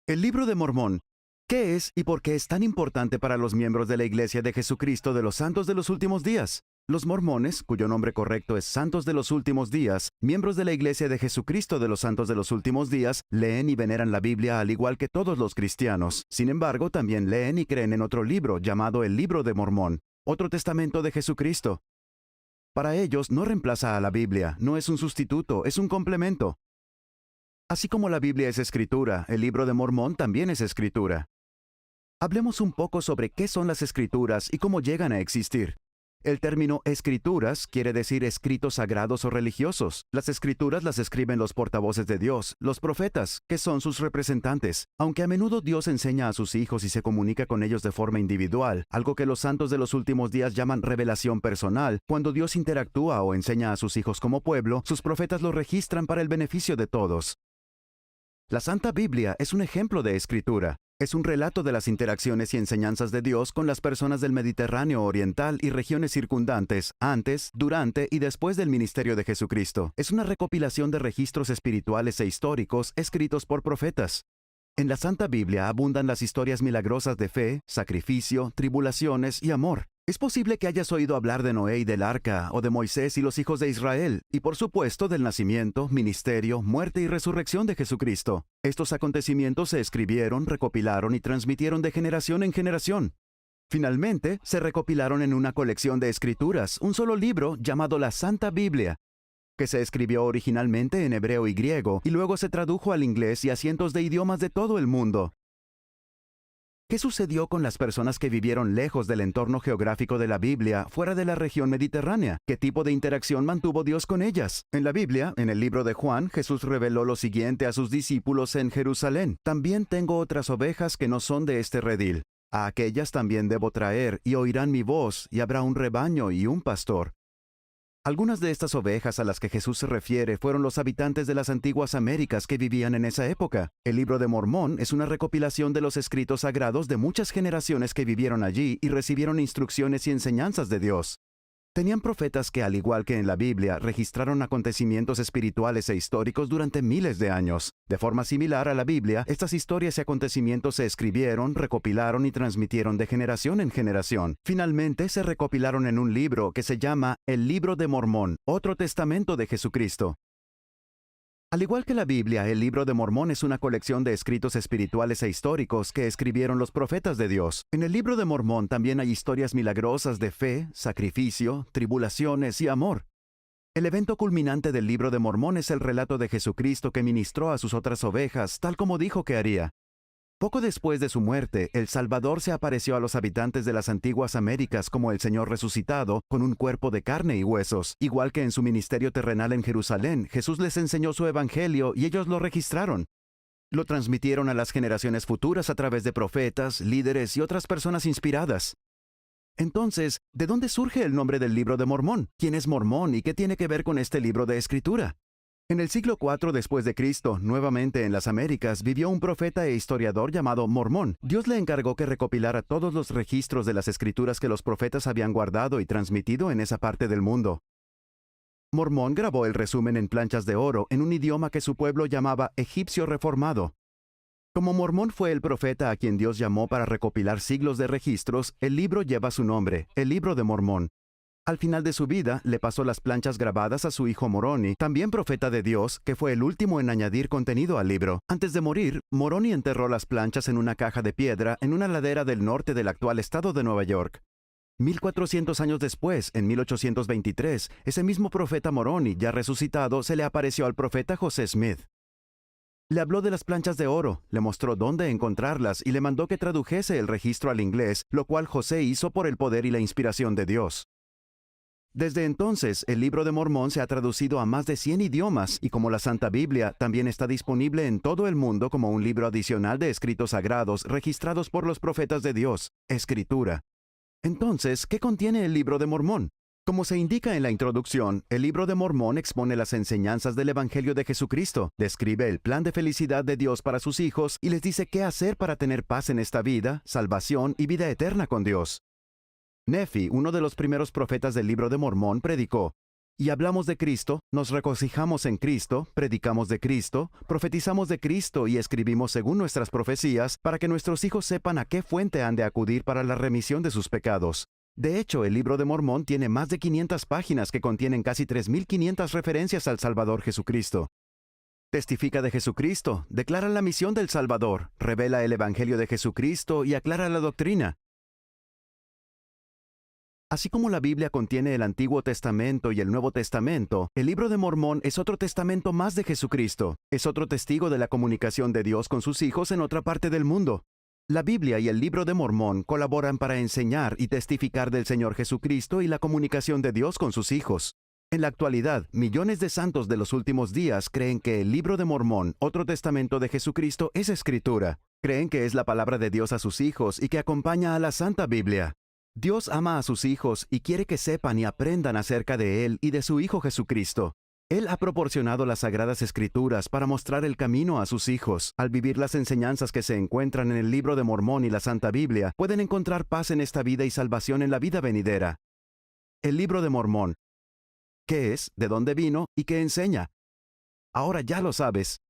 El Libro de Mormón. ¿Qué es y por qué es tan importante para los miembros de la Iglesia de Jesucristo de los Santos de los Últimos Días? Los mormones, cuyo nombre correcto es Santos de los Últimos Días, miembros de la Iglesia de Jesucristo de los Santos de los Últimos Días, leen y veneran la Biblia al igual que todos los cristianos. Sin embargo, también leen y creen en otro libro llamado el Libro de Mormón, otro testamento de Jesucristo. Para ellos no reemplaza a la Biblia, no es un sustituto, es un complemento. Así como la Biblia es escritura, el Libro de Mormón también es escritura. Hablemos un poco sobre qué son las escrituras y cómo llegan a existir. El término escrituras quiere decir escritos sagrados o religiosos. Las escrituras las escriben los portavoces de Dios, los profetas, que son sus representantes. Aunque a menudo Dios enseña a sus hijos y se comunica con ellos de forma individual, algo que los santos de los últimos días llaman revelación personal, cuando Dios interactúa o enseña a sus hijos como pueblo, sus profetas lo registran para el beneficio de todos. La Santa Biblia es un ejemplo de escritura. Es un relato de las interacciones y enseñanzas de Dios con las personas del Mediterráneo Oriental y regiones circundantes, antes, durante y después del ministerio de Jesucristo. Es una recopilación de registros espirituales e históricos escritos por profetas. En la Santa Biblia abundan las historias milagrosas de fe, sacrificio, tribulaciones y amor. Es posible que hayas oído hablar de Noé y del arca, o de Moisés y los hijos de Israel, y por supuesto del nacimiento, ministerio, muerte y resurrección de Jesucristo. Estos acontecimientos se escribieron, recopilaron y transmitieron de generación en generación. Finalmente, se recopilaron en una colección de escrituras, un solo libro llamado la Santa Biblia, que se escribió originalmente en hebreo y griego, y luego se tradujo al inglés y a cientos de idiomas de todo el mundo. ¿Qué sucedió con las personas que vivieron lejos del entorno geográfico de la Biblia, fuera de la región mediterránea? ¿Qué tipo de interacción mantuvo Dios con ellas? En la Biblia, en el libro de Juan, Jesús reveló lo siguiente a sus discípulos en Jerusalén: «También tengo otras ovejas que no son de este redil. A aquellas también debo traer, y oirán mi voz, y habrá un rebaño y un pastor». Algunas de estas ovejas a las que Jesús se refiere fueron los habitantes de las antiguas Américas que vivían en esa época. El Libro de Mormón es una recopilación de los escritos sagrados de muchas generaciones que vivieron allí y recibieron instrucciones y enseñanzas de Dios. Tenían profetas que, al igual que en la Biblia, registraron acontecimientos espirituales e históricos durante miles de años. De forma similar a la Biblia, estas historias y acontecimientos se escribieron, recopilaron y transmitieron de generación en generación. Finalmente, se recopilaron en un libro que se llama el Libro de Mormón, otro testamento de Jesucristo. Al igual que la Biblia, el Libro de Mormón es una colección de escritos espirituales e históricos que escribieron los profetas de Dios. En el Libro de Mormón también hay historias milagrosas de fe, sacrificio, tribulaciones y amor. El evento culminante del Libro de Mormón es el relato de Jesucristo que ministró a sus otras ovejas, tal como dijo que haría. Poco después de su muerte, el Salvador se apareció a los habitantes de las antiguas Américas como el Señor resucitado, con un cuerpo de carne y huesos. Igual que en su ministerio terrenal en Jerusalén, Jesús les enseñó su evangelio y ellos lo registraron. Lo transmitieron a las generaciones futuras a través de profetas, líderes y otras personas inspiradas. Entonces, ¿de dónde surge el nombre del Libro de Mormón? ¿Quién es Mormón y qué tiene que ver con este libro de escritura? En el siglo IV después de Cristo, nuevamente en las Américas, vivió un profeta e historiador llamado Mormón. Dios le encargó que recopilara todos los registros de las escrituras que los profetas habían guardado y transmitido en esa parte del mundo. Mormón grabó el resumen en planchas de oro en un idioma que su pueblo llamaba egipcio reformado. Como Mormón fue el profeta a quien Dios llamó para recopilar siglos de registros, el libro lleva su nombre, el Libro de Mormón. Al final de su vida, le pasó las planchas grabadas a su hijo Moroni, también profeta de Dios, que fue el último en añadir contenido al libro. Antes de morir, Moroni enterró las planchas en una caja de piedra en una ladera del norte del actual estado de Nueva York. 1400 años después, en 1823, ese mismo profeta Moroni, ya resucitado, se le apareció al profeta José Smith. Le habló de las planchas de oro, le mostró dónde encontrarlas y le mandó que tradujese el registro al inglés, lo cual José hizo por el poder y la inspiración de Dios. Desde entonces, el Libro de Mormón se ha traducido a más de 100 idiomas y, como la Santa Biblia, también está disponible en todo el mundo como un libro adicional de escritos sagrados registrados por los profetas de Dios, escritura. Entonces, ¿qué contiene el Libro de Mormón? Como se indica en la introducción, el Libro de Mormón expone las enseñanzas del Evangelio de Jesucristo, describe el plan de felicidad de Dios para sus hijos y les dice qué hacer para tener paz en esta vida, salvación y vida eterna con Dios. Nefi, uno de los primeros profetas del Libro de Mormón, predicó: Y hablamos de Cristo, nos regocijamos en Cristo, predicamos de Cristo, profetizamos de Cristo y escribimos según nuestras profecías para que nuestros hijos sepan a qué fuente han de acudir para la remisión de sus pecados. De hecho, el Libro de Mormón tiene más de 500 páginas que contienen casi 3.500 referencias al Salvador Jesucristo. Testifica de Jesucristo, declara la misión del Salvador, revela el Evangelio de Jesucristo y aclara la doctrina. Así como la Biblia contiene el Antiguo Testamento y el Nuevo Testamento, el Libro de Mormón es otro testamento más de Jesucristo. Es otro testigo de la comunicación de Dios con sus hijos en otra parte del mundo. La Biblia y el Libro de Mormón colaboran para enseñar y testificar del Señor Jesucristo y la comunicación de Dios con sus hijos. En la actualidad, millones de santos de los últimos días creen que el Libro de Mormón, otro testamento de Jesucristo, es Escritura. Creen que es la palabra de Dios a sus hijos y que acompaña a la Santa Biblia. Dios ama a sus hijos y quiere que sepan y aprendan acerca de Él y de su Hijo Jesucristo. Él ha proporcionado las Sagradas Escrituras para mostrar el camino a sus hijos. Al vivir las enseñanzas que se encuentran en el Libro de Mormón y la Santa Biblia, pueden encontrar paz en esta vida y salvación en la vida venidera. El Libro de Mormón. ¿Qué es? ¿De dónde vino? ¿Y qué enseña? Ahora ya lo sabes.